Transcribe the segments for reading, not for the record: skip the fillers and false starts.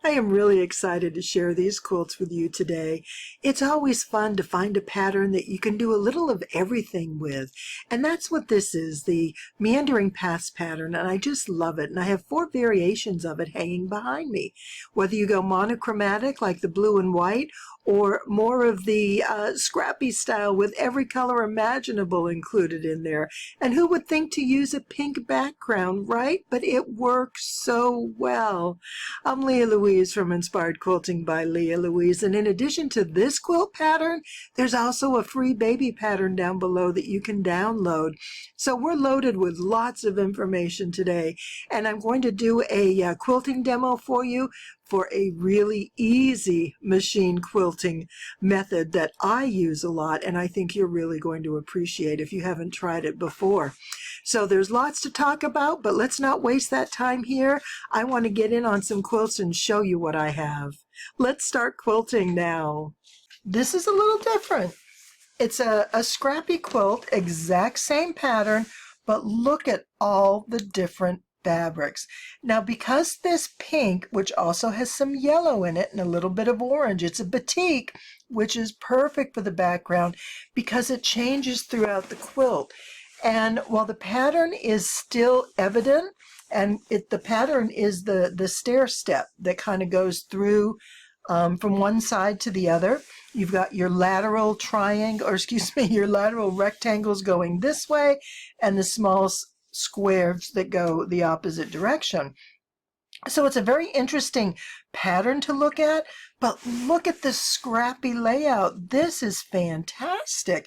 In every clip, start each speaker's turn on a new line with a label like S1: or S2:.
S1: I am really excited to share these quilts with you today. It's always fun to find a pattern that you can do a little of everything with. And that's what this is, the Meandering Paths pattern, and I just love it. And I have 4 variations of it hanging behind me. Whether you go monochromatic like the blue and white, or more of the Scrappy style with every color imaginable included in there. And who would think to use a pink background, right? But it works so well. I'm Louise from Inspired Quilting by Louise, and in addition to this quilt pattern, there's also a free baby pattern down below that you can download. So we're loaded with lots of information today, and I'm going to do a quilting demo for you for a really easy machine quilting method that I use a lot, and I think you're really going to appreciate if you haven't tried it before. So there's lots to talk about, but let's not waste that time here. I want to get in on some quilts and show you what I have. Let's start quilting now. This is a little different. It's a Scrappy quilt, exact same pattern, but look at all the different fabrics. Now, because this pink, which also has some yellow in it and a little bit of orange, it's a batik, which is perfect for the background because it changes throughout the quilt. And while the pattern is still evident, and the pattern is the stair step that kind of goes through from one side to the other. You've got your lateral triangle, or excuse me, your lateral rectangles going this way, and the small squares that go the opposite direction. So it's a very interesting pattern to look at, but look at this scrappy layout. This is fantastic.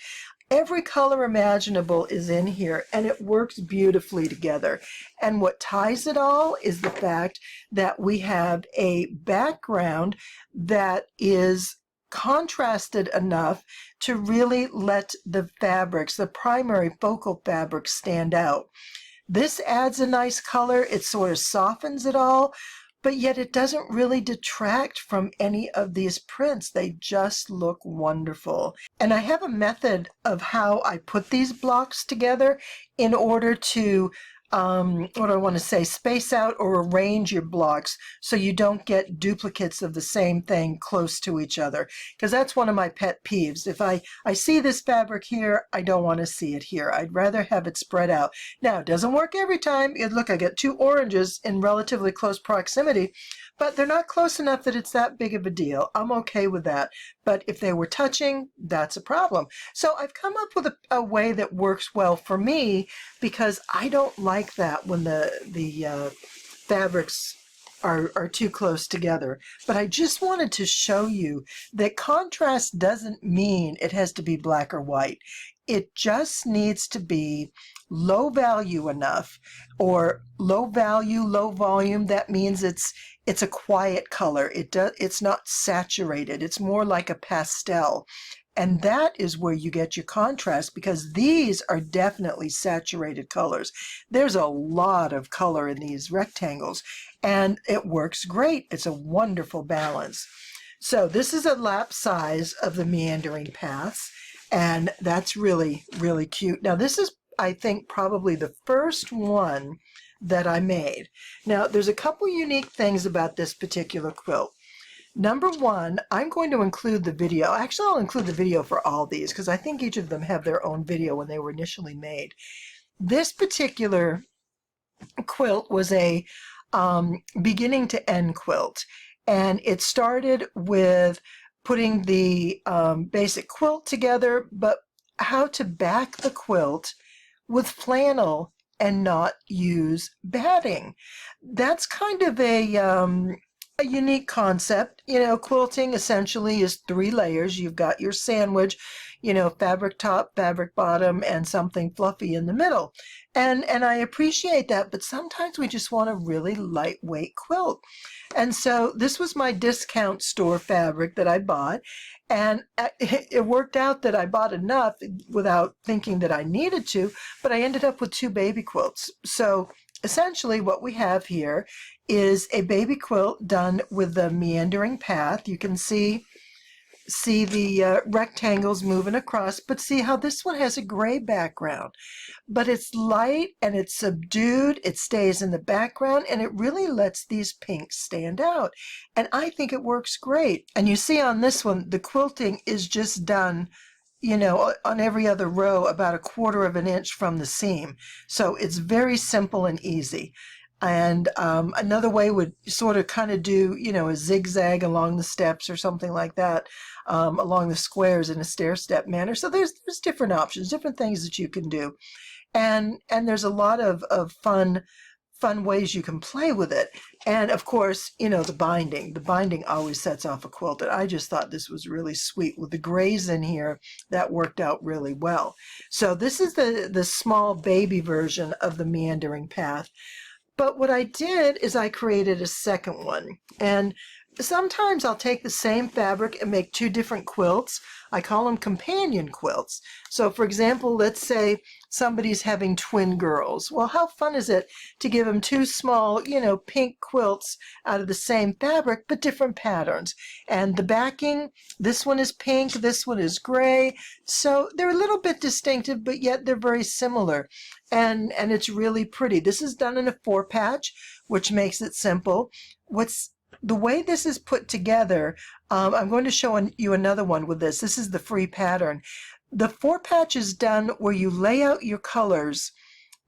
S1: Every color imaginable is in here, and it works beautifully together. And what ties it all is the fact that we have a background that is contrasted enough to really let the fabrics, the primary focal fabrics, stand out. This adds a nice color. It sort of softens it all, but yet it doesn't really detract from any of these prints. They just look wonderful. And I have a method of how I put these blocks together in order to what do I want to say, space out or arrange your blocks so you don't get duplicates of the same thing close to each other, because that's one of my pet peeves. If I see this fabric here, I don't want to see it here. I'd rather have it spread out. Now, it doesn't work every time. Look, I got 2 oranges in relatively close proximity, but they're not close enough that it's that big of a deal. I'm okay with that. But if they were touching, that's a problem. So I've come up with a way that works well for me, because I don't like that when the fabrics are too close together. But I just wanted to show you that contrast doesn't mean it has to be black or white. It just needs to be low value enough, or low value, low volume. That means it's a quiet color. It's not saturated. It's more like a pastel. And that is where you get your contrast, because these are definitely saturated colors. There's a lot of color in these rectangles, and it works great. It's a wonderful balance. So this is a lap size of the Meandering Paths, and that's really, really cute. Now this is, I think, probably the first one that I made. Now, there's a couple unique things about this particular quilt. Number one, I'm going to include the video. Actually, I'll include the video for all these, because I think each of them have their own video when they were initially made. This particular quilt was a beginning to end quilt, and it started with putting the basic quilt together, but how to back the quilt with flannel and not use batting. That's kind of a unique concept. You know, quilting essentially is 3 layers. You've got your sandwich, you know, fabric top, fabric bottom, and something fluffy in the middle. And I appreciate that, but sometimes we just want a really lightweight quilt. And so this was my discount store fabric that I bought, and it worked out that I bought enough without thinking that I needed to, but I ended up with 2 baby quilts. So essentially what we have here is a baby quilt done with the Meandering Path. You can see see the rectangles moving across, but see how this one has a gray background. But it's light and it's subdued, it stays in the background, and it really lets these pinks stand out. And I think it works great. And you see on this one, the quilting is just done, you know, on every other row about 1/4 of an inch from the seam. So it's very simple and easy. And another way would sort of kind of do, you know, a zigzag along the steps or something like that, along the squares in a stair step manner. So there's different options, different things that you can do. And there's a lot of fun ways you can play with it. And of course, you know, the binding always sets off a quilt. And I just thought this was really sweet with the grays in here. That worked out really well. So this is the small baby version of the Meandering Path. But what I did is I created a second one. And sometimes I'll take the same fabric and make 2 different quilts. I call them companion quilts. So for example, let's say somebody's having twin girls. Well, how fun is it to give them 2 small, you know, pink quilts out of the same fabric, but different patterns. And the backing, this one is pink, this one is gray. So they're a little bit distinctive, but yet they're very similar. And it's really pretty. This is done in a 4-patch, which makes it simple. The way this is put together, I'm going to show you another one with this. This is the free pattern. The 4-patch is done where you lay out your colors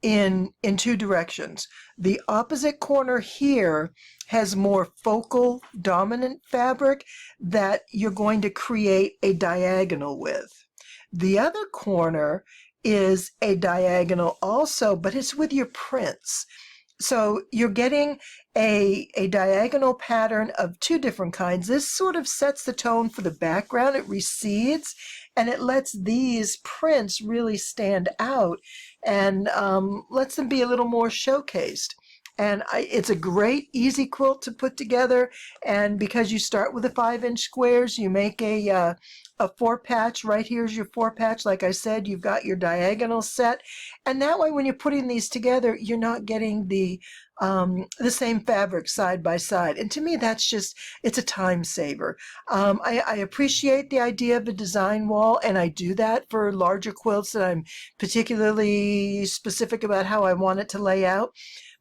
S1: in 2 directions. The opposite corner here has more focal dominant fabric that you're going to create a diagonal with. The other corner is a diagonal also, but it's with your prints. So you're getting a diagonal pattern of 2 different kinds. This sort of sets the tone for the background. It recedes and it lets these prints really stand out and lets them be a little more showcased. And it's a great, easy quilt to put together. And because you start with the 5-inch squares, you make a 4-patch. Right here's your 4-patch. Like I said, you've got your diagonal set. And that way, when you're putting these together, you're not getting the same fabric side by side. And to me, it's a time saver. I appreciate the idea of a design wall, and I do that for larger quilts that I'm particularly specific about how I want it to lay out.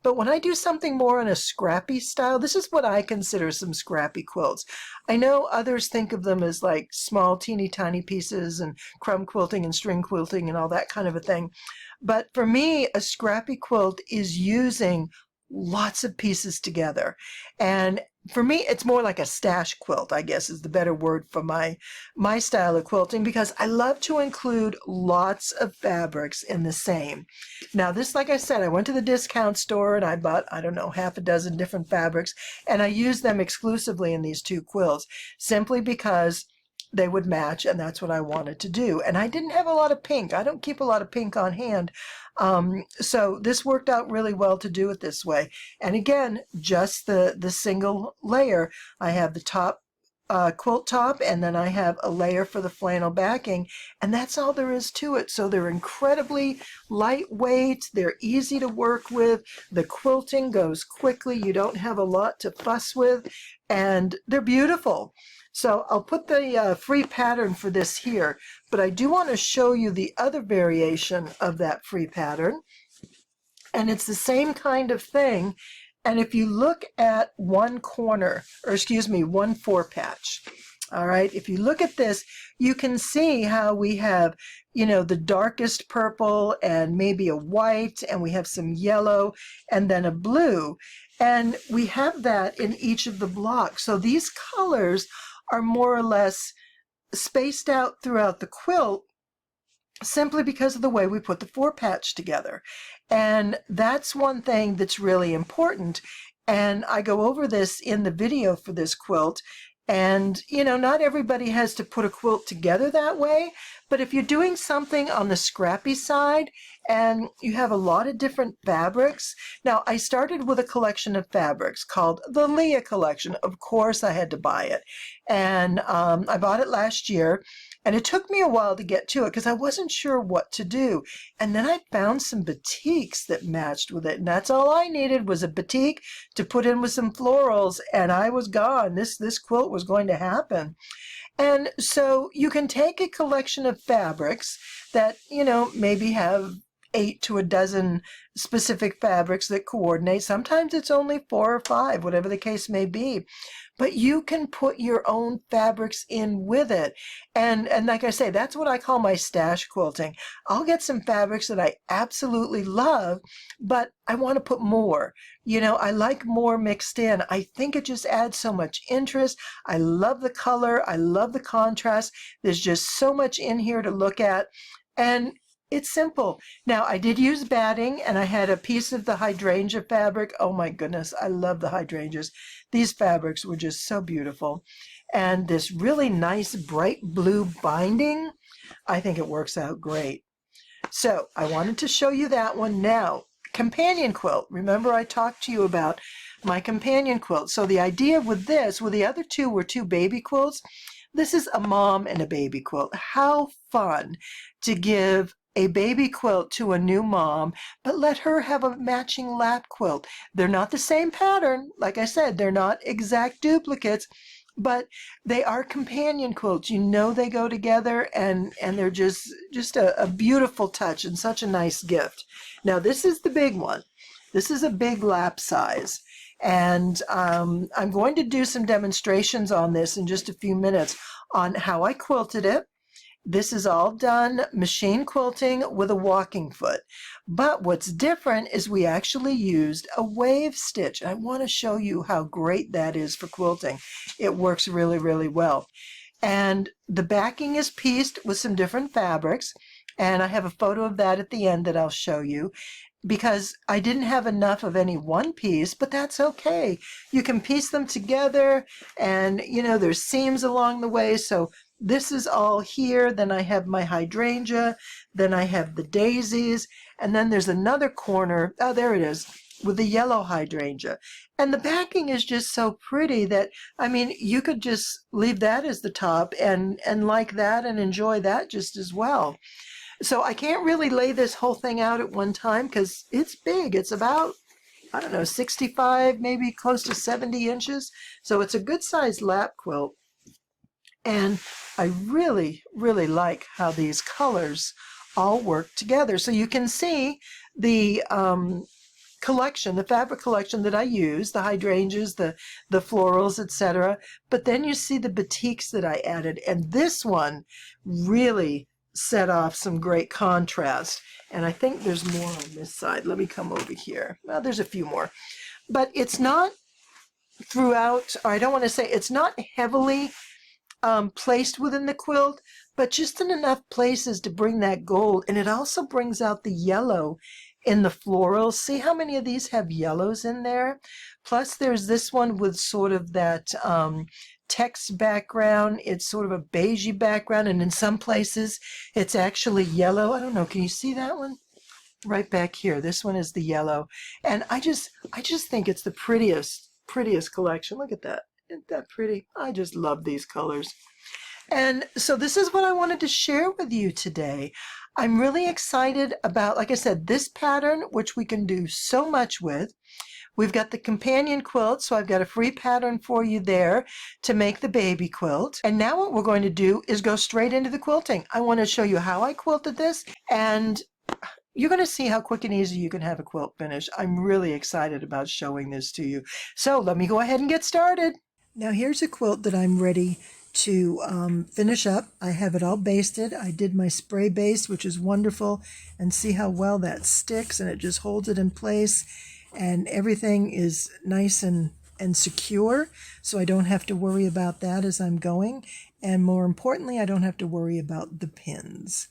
S1: But when I do something more in a scrappy style, this is what I consider some scrappy quilts. I know others think of them as like small, teeny tiny pieces and crumb quilting and string quilting and all that kind of a thing. But for me, a scrappy quilt is using lots of pieces together. And for me, it's more like a stash quilt, I guess is the better word for my style of quilting, because I love to include lots of fabrics in the same. Now this, like I said, I went to the discount store and I bought, I don't know, 6 different fabrics, and I used them exclusively in these 2 quilts simply because they would match, and that's what I wanted to do. And I didn't have a lot of pink. I don't keep a lot of pink on hand. So this worked out really well to do it this way. And again, just the single layer. I have the top quilt top, and then I have a layer for the flannel backing, and that's all there is to it. So they're incredibly lightweight, they're easy to work with, the quilting goes quickly, you don't have a lot to fuss with, and they're beautiful. So I'll put the free pattern for this here, but I do want to show you the other variation of that free pattern. And it's the same kind of thing. And if you look at one 4-patch, all right, if you look at this, you can see how we have, you know, the darkest purple and maybe a white, and we have some yellow and then a blue. And we have that in each of the blocks. So these colors are more or less spaced out throughout the quilt simply because of the way we put the 4-patch together. And that's one thing that's really important. And I go over this in the video for this quilt. And, you know, not everybody has to put a quilt together that way. But if you're doing something on the scrappy side and you have a lot of different fabrics. Now, I started with a collection of fabrics called the Leah collection. Of course, I had to buy it. And I bought it last year. And it took me a while to get to it because I wasn't sure what to do. And then I found some batiks that matched with it. And that's all I needed was a batik to put in with some florals. And I was gone. This quilt was going to happen. And so you can take a collection of fabrics that, maybe have 8 to a dozen specific fabrics that coordinate. Sometimes it's only 4 or 5, whatever the case may be. But you can put your own fabrics in with it. And like I say, that's what I call my stash quilting. I'll get some fabrics that I absolutely love, but I want to put more. I like more mixed in. I think it just adds so much interest. I love the color. I love the contrast. There's just so much in here to look at. And it's simple. Now, I did use batting, and I had a piece of the hydrangea fabric. Oh my goodness, I love the hydrangeas. These fabrics were just so beautiful. And this really nice bright blue binding, I think it works out great. So I wanted to show you that one. Now, companion quilt. Remember I talked to you about my companion quilt. So the idea with this, the other two were 2 baby quilts. This is a mom and a baby quilt. How fun to give a baby quilt to a new mom, but let her have a matching lap quilt. They're not the same pattern. Like I said, they're not exact duplicates, but they are companion quilts. They go together, and they're just a beautiful touch and such a nice gift. Now, this is the big one. This is a big lap size. And I'm going to do some demonstrations on this in just a few minutes on how I quilted it. This is all done machine quilting with a walking foot. But what's different is we actually used a wave stitch. I want to show you how great that is for quilting. It works really, really well. And the backing is pieced with some different fabrics. And I have a photo of that at the end that I'll show you, because I didn't have enough of any one piece, but that's okay. You can piece them together, and there's seams along the way. So this is all here. Then I have my hydrangea, then I have the daisies, and then there's another corner. Oh, there it is, with the yellow hydrangea. And the backing is just so pretty that, you could just leave that as the top and like that and enjoy that just as well. So I can't really lay this whole thing out at one time because it's big. It's about, 65, maybe close to 70 inches. So it's a good sized lap quilt. And I really, really like how these colors all work together. So you can see the collection, the fabric collection that I use, the hydrangeas, the florals, etc. But then you see the batiks that I added. And this one really set off some great contrast. And I think there's more on this side. Let me come over here. Well, there's a few more. But it's not throughout, or I don't want to say, it's not heavily placed within the quilt, but just in enough places to bring that gold. And it also brings out the yellow in the florals. See how many of these have yellows in there? Plus there's this one with sort of that text background. It's sort of a beigey background, and in some places it's actually yellow. I don't know, can you see that one? Right back here. This one is the yellow. And I just think it's the prettiest collection. Look at that. Isn't that pretty? I just love these colors. And so this is what I wanted to share with you today. I'm really excited about, like I said, this pattern, which we can do so much with. We've got the companion quilt, so I've got a free pattern for you there to make the baby quilt. And now what we're going to do is go straight into the quilting. I want to show you how I quilted this, and you're going to see how quick and easy you can have a quilt finish. I'm really excited about showing this to you. So let me go ahead and get started. Now here's a quilt that I'm ready to finish up. I have it all basted. I did my spray base, which is wonderful, and see how well that sticks, and it just holds it in place, and everything is nice and secure, so I don't have to worry about that as I'm going, and more importantly, I don't have to worry about the pins.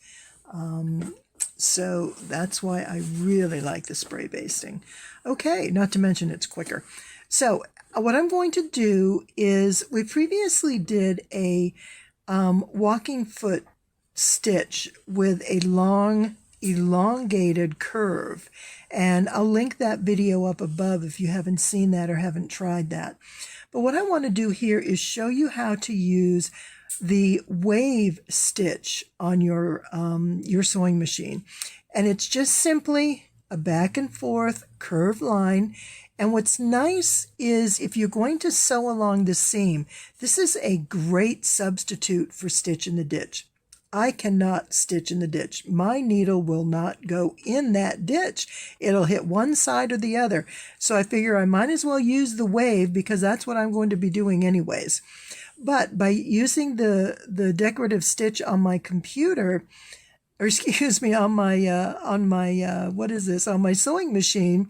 S1: So that's why I really like the spray basting. Okay, not to mention it's quicker. So what I'm going to do is, we previously did a walking foot stitch with a long elongated curve, and I'll link that video up above if you haven't seen that or haven't tried that. But what I want to do here is show you how to use the wave stitch on your sewing machine, and it's just simply a back and forth curved line, And what's nice is if you're going to sew along the seam, this is a great substitute for stitch in the ditch. I cannot stitch in the ditch. My needle will not go in that ditch. It'll hit one side or the other. So I figure I might as well use the wave because that's what I'm going to be doing anyways. But by using the decorative stitch on my computer, or excuse me, on my sewing machine,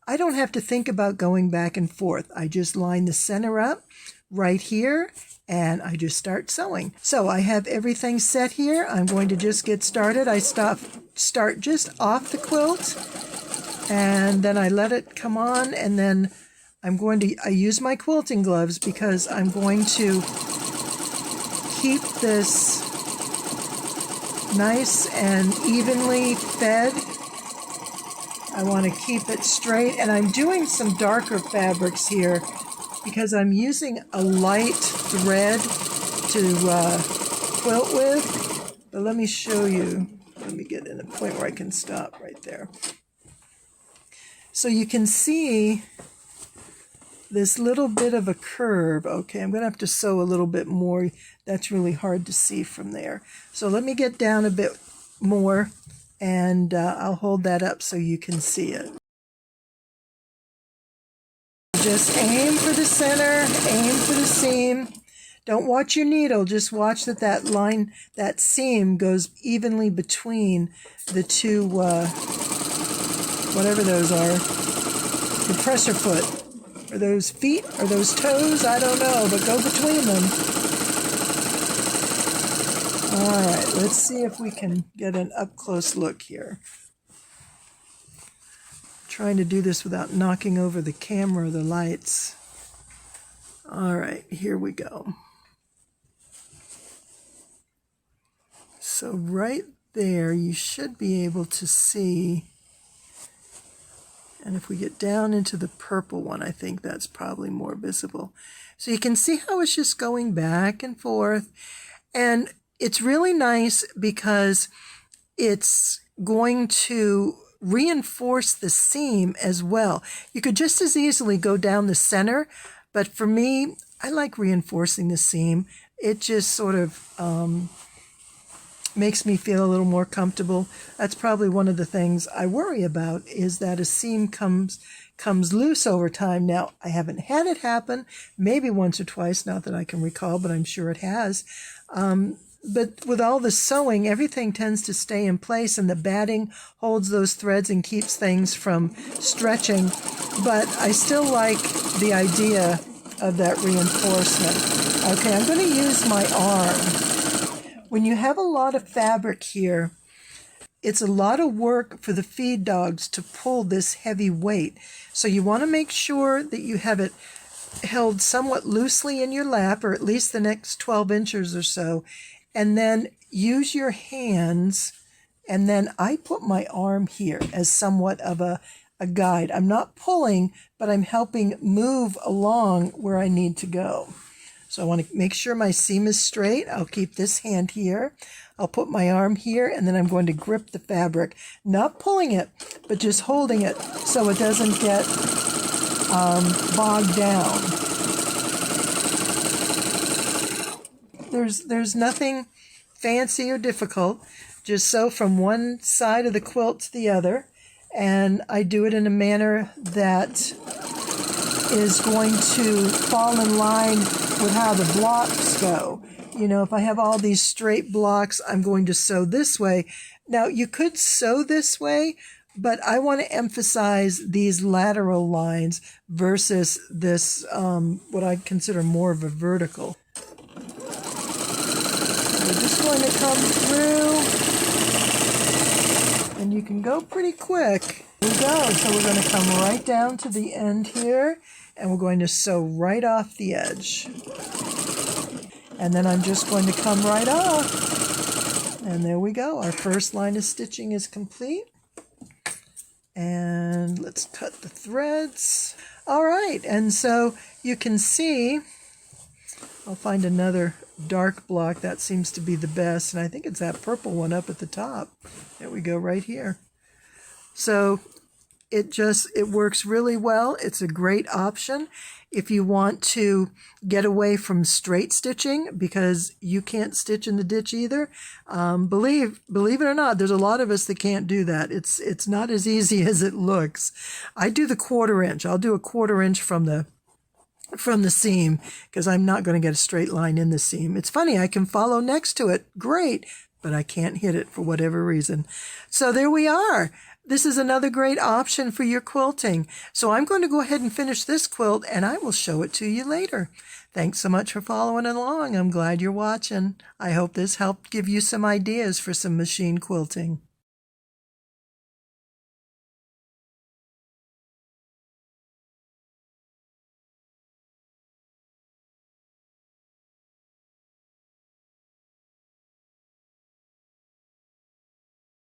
S1: I don't have to think about going back and forth. I just line the center up right here, and I just start sewing. So I have everything set here. I'm going to just get started. I start just off the quilt, and then I let it come on, and then I use my quilting gloves because I'm going to keep this nice and evenly fed. I want to keep it straight, and I'm doing some darker fabrics here because I'm using a light thread to quilt with. But let me show you. Let me get in a point where I can stop right there. So you can see this little bit of a curve. Okay, I'm going to have to sew a little bit more. That's really hard to see from there. So let me get down a bit more, and I'll hold that up so you can see it. Just aim for the center, aim for the seam. Don't watch your needle, just watch that line, that seam goes evenly between the two, whatever those are, the pressure foot. Or those feet, or those toes, I don't know, but go between them. All right, let's see if we can get an up-close look here. Trying to do this without knocking over the camera or the lights. All right, here we go. So right there, you should be able to see. And if we get down into the purple one, I think that's probably more visible. So you can see how it's just going back and forth. And it's really nice because it's going to reinforce the seam as well. You could just as easily go down the center, but for me, I like reinforcing the seam. It just sort of makes me feel a little more comfortable. That's probably one of the things I worry about, is that a seam comes loose over time. Now, I haven't had it happen, maybe once or twice, not that I can recall, but I'm sure it has. But with all the sewing, everything tends to stay in place, and the batting holds those threads and keeps things from stretching. But I still like the idea of that reinforcement. Okay, I'm going to use my arm. When you have a lot of fabric here, it's a lot of work for the feed dogs to pull this heavy weight. So you want to make sure that you have it held somewhat loosely in your lap, or at least the next 12 inches or so, and then use your hands, and then I put my arm here as somewhat of a guide. I'm not pulling, but I'm helping move along where I need to go. So I want to make sure my seam is straight. I'll keep this hand here. I'll put my arm here, and then I'm going to grip the fabric. Not pulling it, but just holding it so it doesn't get bogged down. There's nothing fancy or difficult. Just sew from one side of the quilt to the other, and I do it in a manner that is going to fall in line with how the blocks go. You know, if I have all these straight blocks, I'm going to sew this way. Now, you could sew this way, but I want to emphasize these lateral lines versus this, what I consider more of a vertical. We're just going to come through, and you can go pretty quick. Here we go. So we're going to come right down to the end here, and we're going to sew right off the edge. And then I'm just going to come right off. And there we go. Our first line of stitching is complete. And let's cut the threads. All right, and so you can see, I'll find another dark block. That seems to be the best, and I think it's that purple one up at the top. There we go, right here. So It works really well. It's a great option if you want to get away from straight stitching, because you can't stitch in the ditch either. Believe it or not, there's a lot of us that can't do that. It's not as easy as it looks. I do the 1/4 inch. I'll do a 1/4 inch from the seam, because I'm not going to get a straight line in the seam. It's funny, I can follow next to it, great, but I can't hit it for whatever reason. So there we are. This is another great option for your quilting. So I'm going to go ahead and finish this quilt, and I will show it to you later. Thanks so much for following along. I'm glad you're watching. I hope this helped give you some ideas for some machine quilting.